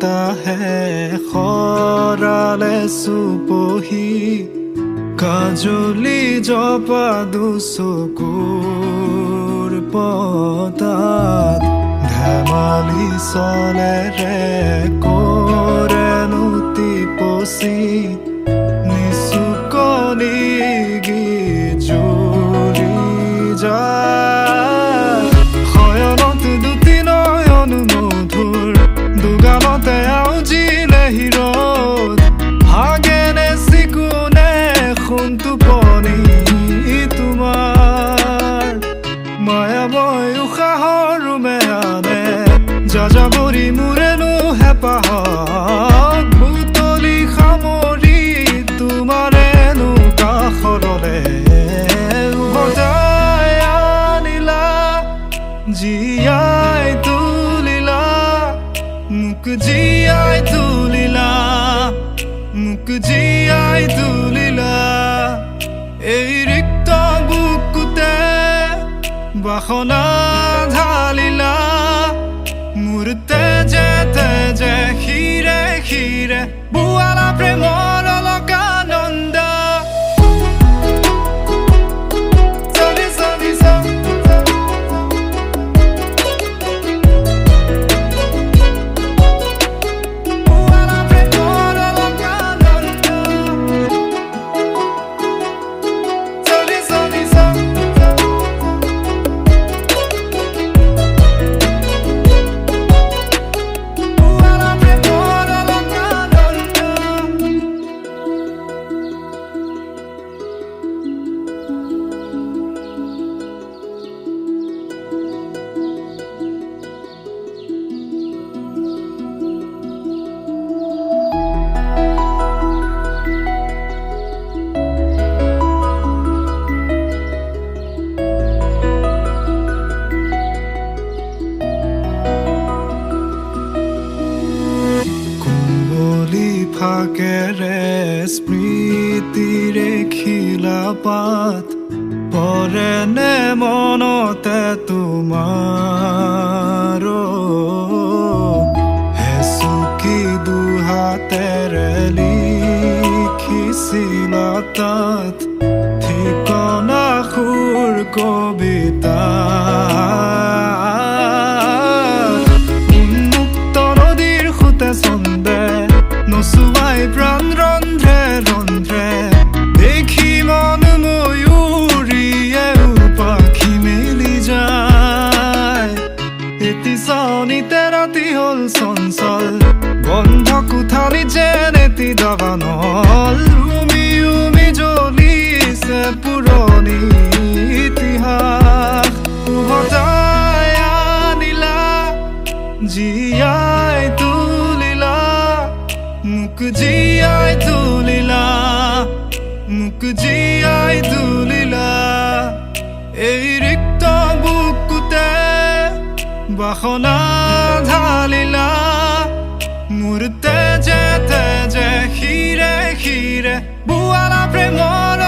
বতাহে খৰালে চুপহি কাজলি জপা দুচকুৰ পতাত ধেমালি চলেৰে কৰেনো টিপচি নিচুকনি জুৰি যায় শয়নত দুটি নয়ন মধুৰ দুগালতে আউজিলে হিৰত হাগেনে চিকুনে সোণটোপনি তোমাৰ মায়াময় উশাহৰ ৰুমেয়ানে যাযাবৰী মোৰেনো হেঁপাহক বুটলি সামৰি তোমাৰেনো কাষৰলে উভতাই আনিলা জীয়াই তুলিলা মোক জীয়াই তুলিলা মোক জীয়াই তুলিলা এই ৰিক্ত বুকুতে বাসনা ঢালিলা মোৰ তেজে তেজে শিৰে শিৰে বুৱালা প্ৰেমৰ অলকানন্দ ফাকেৰে স্মৃতিৰে খিলাপাত পৰেনে মনতে তোমাৰ হেচুকি দুহাতেৰে লিখিছিলা তাত ঠিকনা সুৰ কবিতা উন্মুক্ত নদীৰ সুতে চন্দে নচুৱাই প্ৰাণ ৰন্ধ্ৰে ৰন্ধ্ৰে দেখি মন ময়ূৰীয়ে পাখি মেলি যায় এটি চাউনিতে ৰাতি হ'ল চঞ্চল বন্ধ কোঠালি যেন এটি দাবানল ৰুমি ৰুমি জ্বলিছে পুৰণি ইতিহাস উভতাই আনিলা জীয়াই তুলিলা মোক জীয়াই তুলিলা মোক জীয়াই তুলিলা এই ৰিক্ত বুকুতে বাসনা ঢালিলা মোৰ তেজে তেজে শিৰে শিৰে বুৱালা প্ৰেমৰ